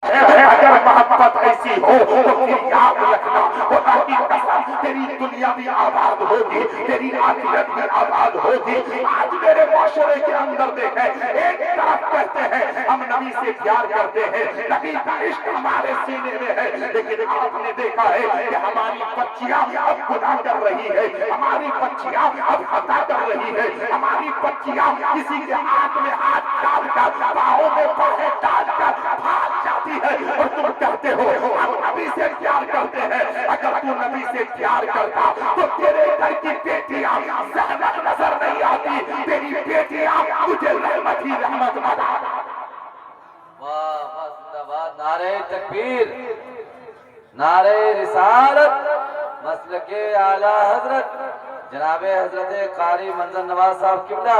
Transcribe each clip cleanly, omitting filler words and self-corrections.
اگر محبت ایسی ہو تو پھر یاد رکھنا خدا کی قسم تیری دنیا بھی آباد ہوگی، تیری آخرت بھی آباد ہوگی۔ آج میرے معاشرے کے اندر دیکھیں، ایک طرف کہتے ہیں ہم نبی سے پیار کرتے ہیں، نبی کا عشق ہمارے سینے میں ہے، لیکن آپ نے دیکھا ہے کہ ہماری بچیاں اب گناہ کر رہی ہے، ہماری بچیاں اب خطا کر رہی ہے، ہماری بچیاں کسی کے ہاتھ میں ہاتھ ڈال کر باہوں میں پڑھے ڈال کر بھاگ جاتی ہے، اور تم کہتے ہو ہم نبی سے پیار کرتے ہیں۔ اگر تو نبی سے پیار کرتا تو تیرے گھر کی بیٹیاں زحمت نظر نہیں آتی، تیری بیٹیاں تجھے رحمت ہی رحمت بنا۔ واہ واہ، زندہ باد، نعرہ تکبیر، نعرہ رسالت، مسلک اعلی حضرت جناب حضرت قاری منظر نواز صاحب قبلہ۔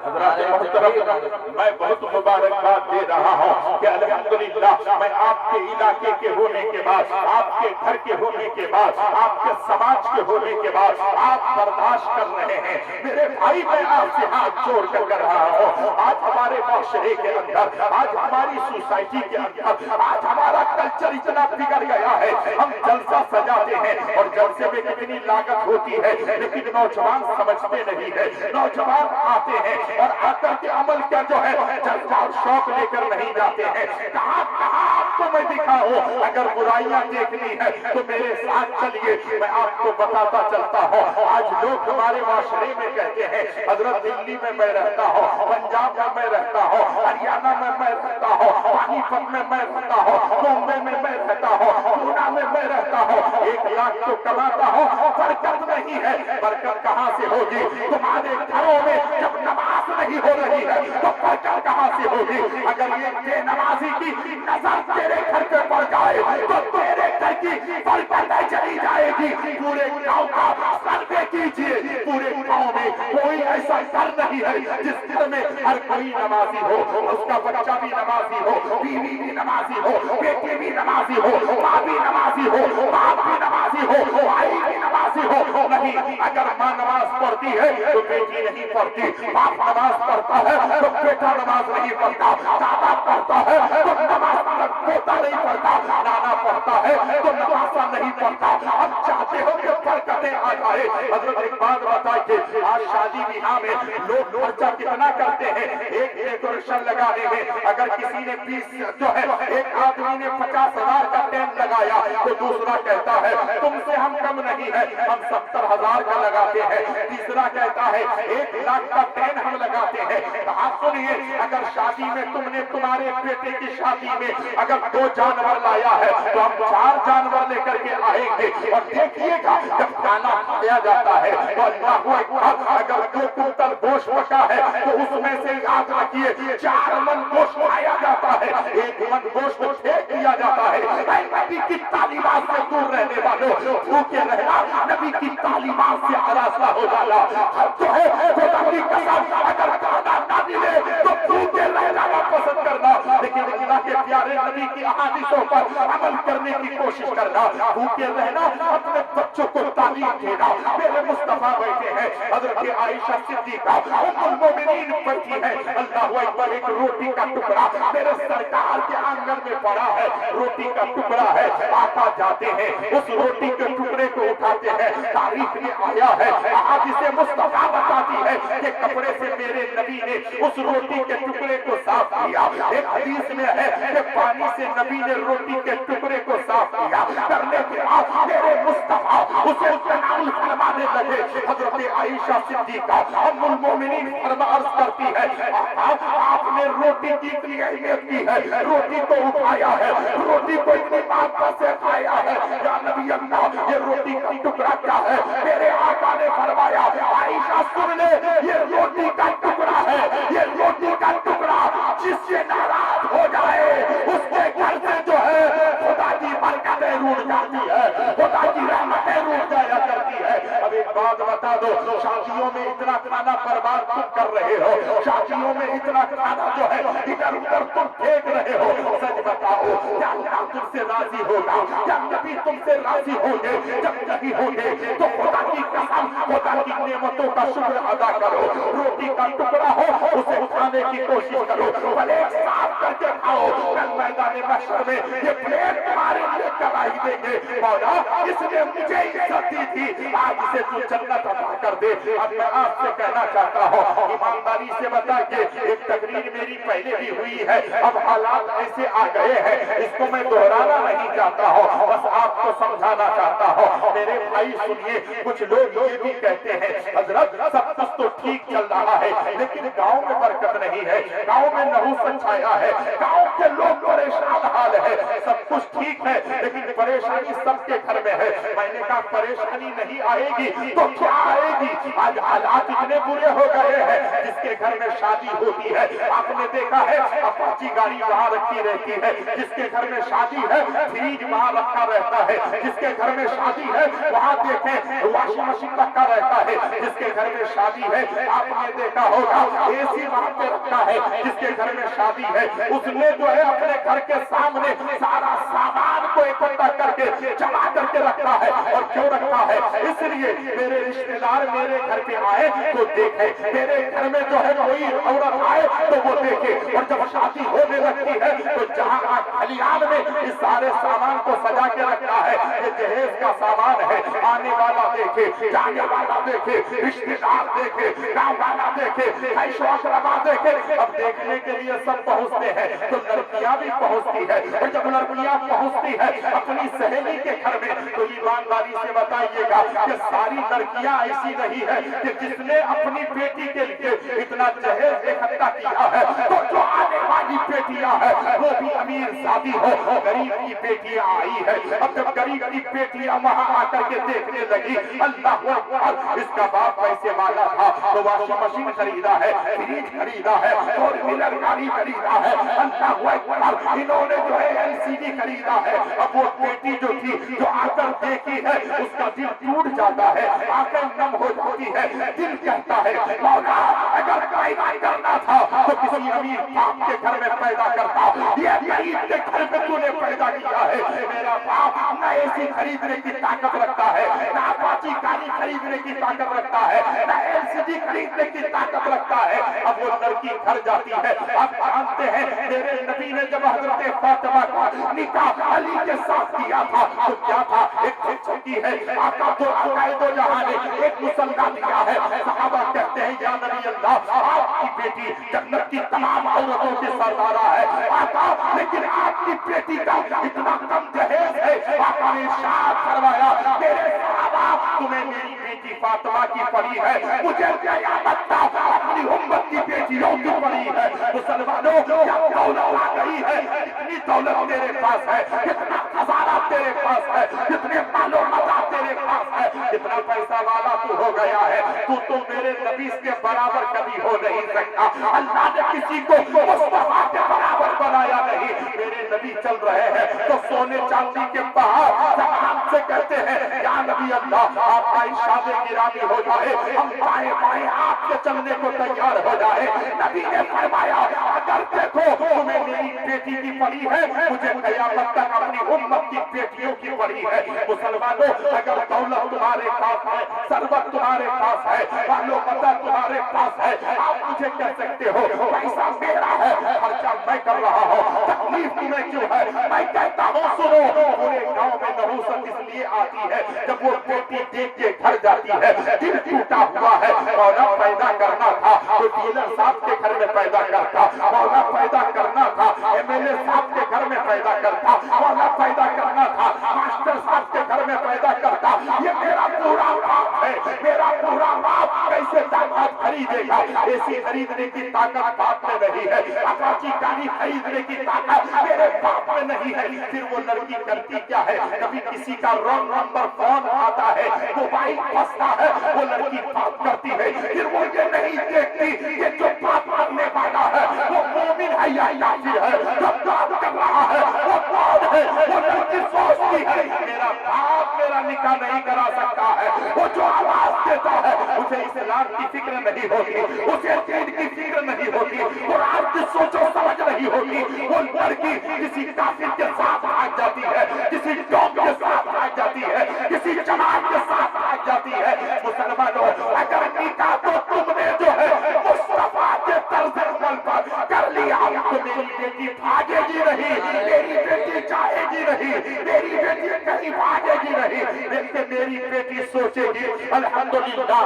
حضرات محترم، میں بہت مبارکباد دے رہا ہوں کہ الحمدللہ میں آپ کے علاقے کے ہونے کے بعد، آپ کے گھر کے ہونے کے بعد، آپ کے سماج کے ہونے کے بعد آپ برداشت کر رہے ہیں۔ میرے بھائی، میں آپ سے ہاتھ جوڑ کر کر رہا ہوں، آج ہمارے معاشرے کے اندر، آج ہماری سوسائٹی کے اندر، آج ہمارا کلچر اتنا بگڑ گیا ہے، ہم جلسہ سجاتے ہیں اور جلسے میں کتنی لاگت ہوتی ہے، لیکن نوجوان سمجھتے نہیں ہے۔ نوجوان آتے ہیں اور آ کر کے عمل کیا جو ہے جذبہ اور شوق لے کر نہیں جاتے ہیں۔ کہاں آپ کو میں دکھاؤں، اگر برائیاں دیکھنی ہے تو میرے ساتھ چلیے، میں آپ کو بتاتا چلتا ہوں۔ آج لوگ ہمارے معاشرے میں کہتے ہیں حضرت دلی میں میں رہتا ہوں، پنجاب میں میں رہتا ہوں، ہریانہ میں میں رہتا ہوں، پانی پت میں میں رہتا ہوں، بمبے میں میں رہتا ہوں، پونا میں میں رہتا ہوں، 1 لاکھ تو کماتا ہوں، برکت نہیں ہے۔ برکت کہاں سے ہوگی؟ تمہارے گھروں میں جب نماز نہیں ہو رہی ہے تو برکت کہاں سے ہوگی؟ اگر یہ بے نمازی کی نظر تیرے گھر پہ پڑ جائے تو تیرے گھر کی برکت چلی جائے گی۔ پورے گاؤں کا سروے کیجئے، پورے گاؤں میں کوئی ایسا گھر نہیں ہے جس گھر میں ہر کوئی نمازی ہو، اس کا بچہ بھی نمازی ہو، بیوی بھی نمازی ہو، بیٹی بھی نمازی ہو، ماں بھی نمازی ہو، باپ بھی نمازی ہو، بھائی بھی نمازی ہو۔ نہیں، اگر ماں نماز پڑھتی ہے تو بیٹی نہیں پڑھتی، باپ نماز پڑھتا ہے تو بیٹا نماز نہیں پڑھتا، دادا پڑھتا ہے تو نماز پوتا نہیں پڑھتا، نانا پڑھتا ہے تو نمازہ نہیں پڑھتا۔ اب چاہتے ہو کہ برکتیں آ جائے۔ حضرت ایک بات بتائیے، آج شادی بیاہ میں لوگ خرچہ کتنا کرتے ہیں ایک ڈیکوریشن لگانے میں؟ اگر کسی نے 20 جو ہے، ایک آدمی نے 50,000 کا ٹینٹ لگایا تو دوسرا کہتا ہے تم سے ہم کم نہیں ہے، ہم 70,000 کا لگاتے ہیں۔ تیسرا کہتا ہے 1 لاکھ کا ٹین ہم لگاتے ہیں۔ آپ سنیے، اگر شادی میں تم نے تمہارے بیٹے کی شادی میں اگر 2 جانور لایا ہے تو ہم 4 جانور لے کر کے آئیں گے، اور دیکھیے گا جب کھانا کھایا جاتا ہے تو اللہ اکبر، اگر 2 کنٹل گوشت پکا ہے تو اس میں سے یاد رکھیے 4 من گوشت کھایا جاتا ہے، 1 من گوشت کو پھینک دیا جاتا ہے۔ اے نبی کی تعلیمات سے دور رہنے والوں، بھوکے رہنا، نبی کی تعلیمات سے آراستہ ہو جانا۔ اب جو ہے خدا کی قسم، اگر کھانا نہ ملے تو بھوکے رہنا کا پسند کرنا، لیکن اللہ کے پیارے نبی کی احادیثوں پر عمل کرنے کی کوشش کرنا۔ بھوکے رہنا، اپنے بچوں کو تعلیم دینا۔ میرے مصطفیٰ بیٹھے ہیں، حضرت عائشہ صدیقہ ام المومنین بیٹھی ہے، اللہ اکبر، ایک روٹی کا ٹکڑا میرے سرکار کے آنگن میں پڑا ہے، روٹی کا ٹکڑا ہے، آقا جاتے ہیں اس روٹی کے ٹکڑے کو اٹھاتے ہیں۔ تاریخ میں آیا ہے، احادیث مصطفیٰ بتاتی ہے کہ کپڑے سے میرے نبی نے اس روٹی کے ٹکڑے کو صاف کیا۔ ایک حدیث میں ہے کہ پانی سے نبی نے روٹی کے ٹکڑے کو صاف کیا، کرنے کے بعد میرے مصطفیٰ اسے تناول فرمانے لگے۔ حضرت عائشہ صدیقہ ام المومنین عرض کرتی ہے آپ نے روٹی کی اتنی اہمیت کی ہے، روٹی کو اٹھایا ہے، روٹی کو اتنی محبت سے کھایا ہے، یا نبی اللہ یہ روٹی کا ٹکڑا کیا ہے؟ میرے آقا نے فرمایا عائشہ سن لے، یہ روٹی کا ٹکڑا ہے، یہ روٹی کا ٹکڑا جس سے ناراض ہو جائے اس کے گھر سے جو ہے خدا کی برکتیں روٹ جاتی ہے، خدا کی رحمتیں روٹ جایا کرتی ہے۔ اب ایک बात बता दो, शादियों में इतना खाना बर्बाद तुम कर रहे हो, शादियों में इतना खाना जो है इधर उधर तुम फेंक रहे हो, सच बताओ क्या अल्लाह तुमसे राजी होगा? क्या नबी तुमसे राजी होंगे? जब नहीं होंगे तो खुदा की कसम, खुदा की नेमतों का शुक्र अदा करो। रोटी का टुकड़ा हो उसे खाने की कोशिश करो, प्लेट साफ करके खाओ। कल मैदान महशर में ये प्लेट तुम्हारे लिए कराई देंगे। मौला इसने मुझे इज्जत दी थी, आज से तू जन्नत अता कर दे। अब मैं आपसे कहना चाहता हूँ, ईमानदारी से बताइए, एक तकरीर मेरी पहले भी हुई है, अब हालात ऐसे आ गए हैं, इसको मैं दोहराना नहीं चाहता हूँ, बस आपको समझाना चाहता हूँ। मेरे भाई सुनिए, कुछ लोग ये भी कहते हैं हजरत सब कुछ तो ठीक चल रहा है लेकिन गांव में बरकत नहीं है, गांव में नहुसत छाया है, गांव के लोग परेशान हाल है, सब कुछ ठीक है लेकिन परेशानी सबके घर में है। मैंने कहा परेशानी नहीं आएगी तो क्या आएगी? आज हालात इतने बुरे हो गए हैं, जिसके घर में शादी होती है आपने देखा है अपाची गाड़ी वहां रखी रहती है, जिसके घर में शादी है फ्रिज वहां रखा रहता है, जिसके घर में शादी है वहां देखें वॉशिंग मशीन रखा रहता है, जिसके घर में शादी है आपने देखा होगा एसी वहां पे रखा है, जिसके घर में शादी है उसने जो है अपने घर के सामने सारा सामान को इकट्ठा करके जमा करके रखा है। और क्यों रखा है? इसलिए मेरे रिश्तेदार मेरे घर पे आए तो देखे, मेरे घर में जो है कोई औरत आए तो वो देखे, और जब शादी होने लगती है तो जहाँ खलियान में इस सारे सामान को सजा के रखा है, ये जहेज का सामान है, आने वाला देखे, जाने वाला देखे, रिश्तेदार देखे, गाँव वाला देखे, ऐशो-अक़रबा देखे। अब देखने के लिए सब पहुँचते हैं तो लड़कियां भी पहुँचती है, और जब लड़कियां पहुँचती है अपनी सहेली के घर में तो ईमानदारी से बताइएगा कि सारी लड़कियां ऐसी नहीं है कि जिसने अपनी बेटी के लिए इतना जहेज इकट्ठा किया है, तो जो आने वाली बेटियां है वो भी अमीर शादी हो, गरीब की बेटियां आई है। अब जब गरीब की बेटियां वहां आकर के देखने लगी, अल्लाह अकबर, इसका बाप पैसे वाला था तो वॉशिंग मशीन खरीदा है, फ्रिज खरीदा है, फोर व्हीलर गाड़ी खरीदा है, अल्लाह अकबर, इन्होंने जो है एलसीडी खरीदा है। अब वो बेटी जो थी जो आकर देखी है उसका दिल टूट जाता है, आंखें नम हो जाती है, दिल कहता है मौला अगर पैदा करना था तो किसी अमीर बाप के घर में पैदा करता, ये गरीब के घर में तूने पैदा किया है। मेरा बाप न एसी खरीदने की ताकत रखता है, न अपाची गाड़ी खरीदने की ताकत रखता है, न एलसीडी खरीदने की ताकत रखता है। अब वो लड़की घर जाती है। आप जानते हैं मेरे नबी ने जब हजरत फातिमा का निकाह अली के साथ किया था तो क्या था? एक छोटी है आका तो आकाए दो जहां ने एक मुसल्ला दिया है। सहाबा कहते हैं या नबी अल्लाह, आपकी बेटी जन्नत की तमाम औरतों की सरदारा है आका, लेकिन आपकी बेटी का इतना कम दहेज है। आका ने इरशाद फरमाया मेरे सहाबा तुम्हें मेरी बेटी फातिमा की पड़ी है, मुझे क़यामत तक अपनी उम्मत की बेटियों की पड़ी है। मुसलमानों क्या दौलत आ गई है, इतनी दौलत तेरे पास है, कितना खजाना तेरे पास है, कितने मालो मता तेरे पास है, कितना पैसा वाला तू हो गया है, तू तो मेरे नबी के बराबर कभी हो नहीं सकता। अल्लाह ने किसी को मुस्तफा के बराबर बनाया नहीं। मेरे नबी चल रहे हैं तो सोने चांदी के पहाड़ जहां से कहते हैं या नबी अल्लाह आपका इशारे गिरामी हो जाए, हम बाएं बाएं आपके चलने को तैयार हो जाए। नबी ने फरमाया अगर देखो तुम्हें मेरी बेटी की पड़ी है, मुझे क़यामत तक अपनी उम्मत की बेटियों की पड़ी है। मुसलमानों अगर दौलत तुम्हारे पास है, सरबत तुम्हारे पास है, मालो पता तुम्हारे पास है, आप मुझे कह सकते हो पैसा मेरा है, खर्चा मैं कर रहा हूँ, तकलीफ तुम्हें क्यों है? मैं कहता हूँ सुनो, पूरे गांव में नहुसत इसलिए आती है जब वो बेटी देख के घर जाती है, दिल टूटा हुआ है। मौला पैदा करना था तो डीलर साहब के घर में पैदा करता, मौला पैदा करना था एमएलए साहब के घर में पैदा करता, मौला पैदा करना था मास्टर साहब के घर में पैदा करता। ये मेरा पूरा बाप है, मेरा पूरा बाप कैसे दामाद खरीदेगा? एसी खरीदने की ताकत बाप में नहीं है, अपाची गाड़ी खरीदने की ताकत मेरे बाप में नहीं है। फिर वो लड़की करती क्या है? कभी किसी का रॉन्ग नंबर फोन आता है, मोबाइल फंसता है, वो लड़की बात करती है, फिर वो ये नहीं देखती कि जो बात करने वाला है वो मोमिन है या काफिर है, जो बात कर रहा है वो कौन है। वो लड़की सोचती है मेरा मेरा बाप मेरा निकाह नहीं करा सकता है, वो जो आवाज देता है उसे इस्लाम की फिक्र नहीं होती, उसे दीन की फिक्र नहीं होती, कुरान की सोचो समझ नहीं होती, वो लड़की किसी काफिर के साथ भाग जाती है, किसी कौम के साथ भाग जाती है, किसी जमात के साथ भाग जाती है। मुसलमानों, अगर निकाह तो तुमने जो है मुस्तफा के तर्ज अमल पर कर लिया तो मेरी बेटी भागेगी नहीं, मेरी बेटी जाएगी नहीं, मेरी बेटी कहीं भागेगी नहीं, लेकिन मेरी बेटी सोचेगी अल्हम्दुलिल्लाह।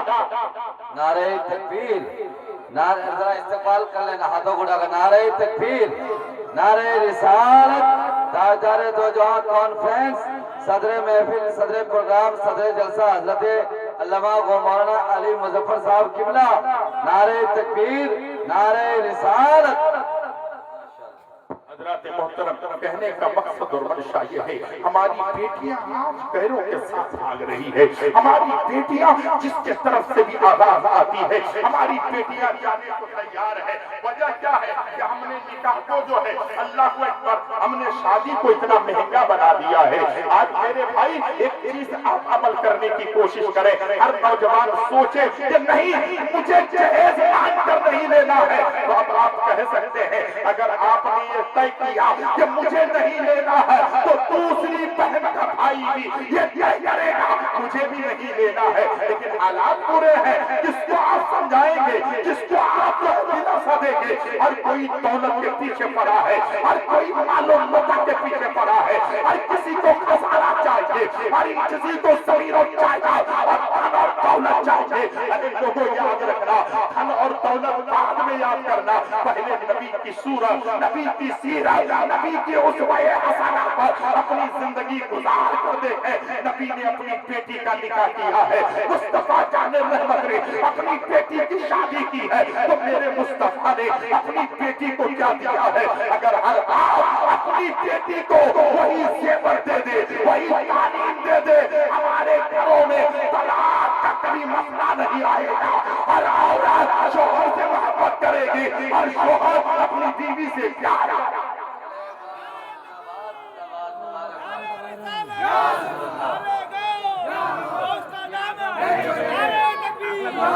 नारे तकबीर, नारे, जरा इस्तेमाल कर लेना हाथों को उठाकर, नारे तकबीर, नारे रिसालत, ताजदार दो जहां कॉन्फ्रेंस, सदर महफिल, सदर प्रोग्राम, सदर जलसा हजरत अल्लामा गो मौलाना अली मुजफ्फर साहब किबला, नारे तकबीर, नारे रिसालत। हज़रात मोहतरम, कहने का मकसद और मंशा ये है, हमारी बेटियां आज पैरों के साथ भाग रही है, हमारी बेटियां जिसके तरफ से भी आवाज आती है हमारी बेटियां जाने को तैयार है। वजह क्या है कि हमने निकाह को जो है, अल्लाह अकबर, हमने शादी को इतना महंगा बना दिया है। आज मेरे भाई एक चीज आप अमल करने की कोशिश करें, हर नौजवान सोचे कि नहीं मुझे जहेज मांगकर नहीं लेना है, तो अब आप कह सकते हैं अगर आपने ये तय किया कि मुझे नहीं लेना है तो दूसरी बहन का भाई भी ये तय करेगा मुझे भी नहीं लेना है। लेकिन हालात बुरे हैं, किसको आप समझाएंगे, किसको आप दिलासा देंगे? हर कोई दौलत के पीछे पड़ा है, हर कोई मालूम मता के पीछे पड़ा है, हर किसी को खजाना चाहिए, हर किसी को समीरों चाहिए और धन और दौलत चाहिए। अरे लोगों याद रखना, धन और दौलत बाद में याद करना, पहले नबी की सूरत, नबी की सीरत, नबी की उसवाए हसना पर अपनी जिंदगी गुजार कर देखे। नबी ने अपनी बेटी का निकाह किया है, मुस्तफा जाने रहमत ने अपनी बेटी की शादी की है, तो मेरे मुस्तफा ने अपनी बेटी को क्या दिया है? अगर हर बाप अपनी बेटी को वही जेवर दे दे, वही तालीम दे दे, हमारे घरों में तलाक का कभी मसला नहीं आएगा। हर औरत शोहर से मोहब्बत करेगी और शोहर अपनी बीवी से प्यार।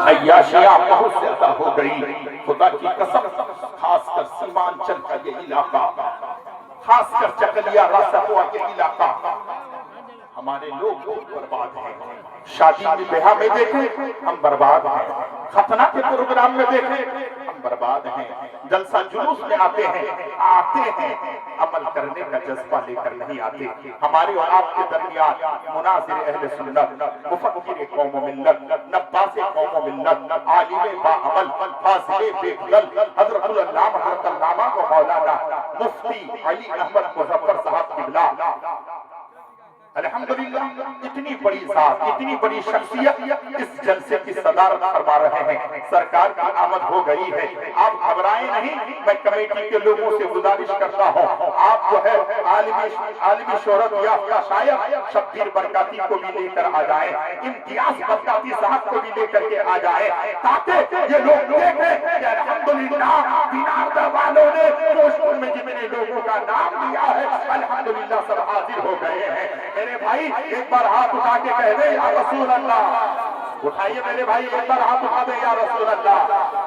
अय्याशियां बहुत ज्यादा हो गई, खुदा की कसम, खासकर सीमांचल का ये इलाका, खासकर चकलिया रासहुआ के इलाका, हमारे लोग बहुत बर्बाद हैं। शादी में ब्याह में देखें हम बर्बाद हैं, खतना के प्रोग्राम में देखें हम बर्बाद हैं, जलसा जुलूस में आते हैं, अमल करने का जज्बा लेकर नहीं आते। हमारे और आपके दरमियान मुनासिर अहले सुन्नत, मुफक्किर कौम व मिल्लत, नब्बास कौम व मिल्लत, आलिम बाअमल, फाज़िल बेखलल, हज़रतुल अल्लामा हज़रत अल्लामा व मौलाना मुफ्ती अली अहमद मुज़फ्फर साहब किबला, अल्हम्दुलिल्लाह, इतनी बड़ी साथ, इतनी बड़ी शख्सियत इस जलसे की सदारत फरमा रहे हैं। सरकार की आमद हो गई है, आप घबराएं नहीं। मैं कमेटी के लोगों से गुजारिश करता हूं, आप जो है आलिमी शोहरत याफ्ता शायर शब्बीर बरकाती को भी लेकर आ जाएं, इम्तियाज बरकाती साहब को भी लेकर के आ जाएं, ताकि ये लोग देखें कि अल्हम्दुलिल्लाह बिनार वालों ने जोशपुर में जितने लोगों का नाम लिया है अल्हम्दुलिल्लाह सब हाजिर हो गए हैं। मेरे भाई एक बार हाथ उठा के कह दे या रसूल अल्लाह, उठाइए मेरे भाई, एक बार हाथ उठा दे या रसूल अल्लाह।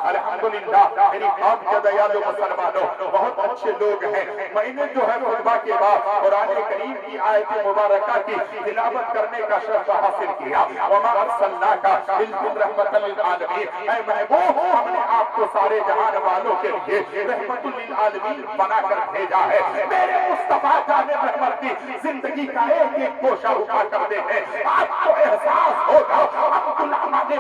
अल्हम्दुलिल्लाह, मेरी कौम के दयालु मुसलमानों, बहुत अच्छे लोग हैं। मैंने जो है खुतबा के बाद कुरान करीम की आयत मुबारका की तिलावत करने का शर्फ हासिल किया। वमा अरसलनाका इल्ला रहमतल लिल आलमीन, ऐ महबूब, हमने आपको सारे जहान वालों के लिए रहमतुल लिल आलमीन बनाकर भेजा है। मेरे मुस्तफा जाने रहमत की जिंदगी का एक एक गोशा उठा कर दे है, आपको एहसास होगा अब्दुल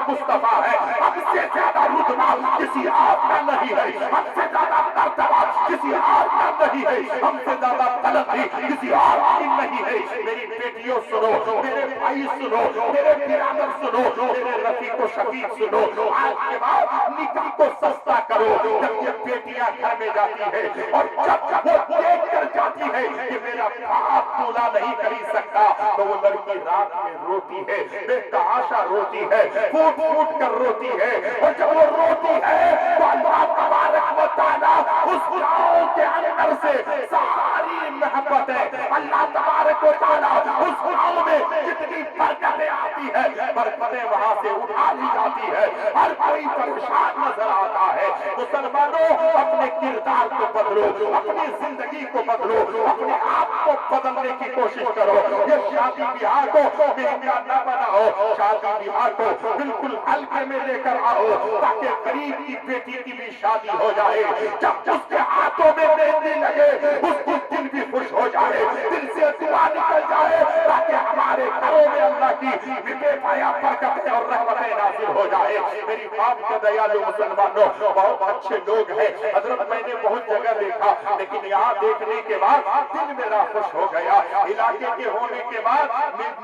मुस्तफा है, हमसे ज्यादा रुतबा किसी और का नहीं है, हमसे ज्यादा मर्तबा किसी और का नहीं है, हमसे ज्यादा बुलंदी किसी और की नहीं है। मेरी बेटियों सुनो, मेरे भाई सुनो, मेरे बिरादर सुनो, मेरे रफीक शफीक सुनो, आज के बाद निकाह को सस्ता करो। जब ये बेटियां घर में जाती है और जब वो देख कर जाती है कि मेरा बाप पूरा नहीं खरीद सकता, तो वो लड़की रात में रोती है, बेतहाशा रोती है, फूट फूट कर रोती है, और जब वो रोती है तो अल्लाह तबारक व तआला ताला उस गांव के अंदर से सारी मोहब्बतें अल्लाह तबारक व तआला उस गांव में जितनी बरकतें आती है बरकतें वहां से उठा ली जाती है। हर कोई परेशान नजर आता है। मुसलमानों, अपने किरदार को बदलो, अपनी जिंदगी को बदलो, अपने आप को बदलने की कोशिश करो। ये शादी ब्याह को महंगा न बनाओ, शादी ब्याह को बिल्कुल हल्के में लेकर आओ ताकि गरीब की बेटी की भी शादी हो जाए। जब उसके हाथों में मेहंदी लगे उसकी दिल भी खुश हो जाए, दिल से दुआ निकल जाए ताकि हमारे घरों में अल्लाह की बेपाया बरकतें और रहमतें नाज़िल हो जाए। मेरी बाप के दयालु मुसलमानों, बहुत अच्छे लोग हैं हजरत, मैंने बहुत जगह देखा, लेकिन यहाँ देखने के बाद दिल मेरा खुश हो गया। इलाके के होने के बाद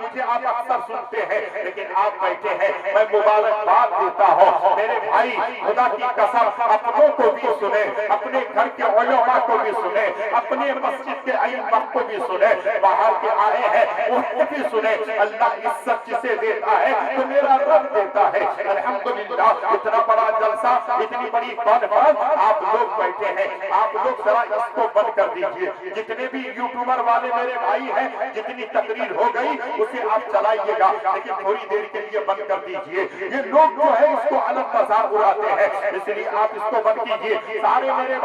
मुझे आप अक्सर सुनते हैं, लेकिन आप बैठे हैं, मैं मुबारकबाद देता हूँ। मेरे भाई, खुदा की कसम, अपनों को भी सुने, अपने घर के उलमा को भी सुने, अपने मस्जिद के अइम्मा को भी सुने, बाहर के आए हैं उनको भी सुने। अल्लाह इज्जत जिसे देता है तो मेरा रब देता है। अल्हम्दुलिल्लाह, इतना बड़ा जलसा, इतनी बड़ी कॉन्फ्रेंस, आप लोग बैठे हैं, आप लोग जरा इसको बंद कर दीजिए। जितने भी यूट्यूबर वाले मेरे भाई हैं, जितनी तकरीर हो गई उसे आप चलाइएगा, लेकिन थोड़ी देर के लिए बंद कर दीजिए। ये लोग जो है इसको अलग मजाक उड़ाते हैं, इसलिए आप इसको बंद कीजिए। सारे मेरे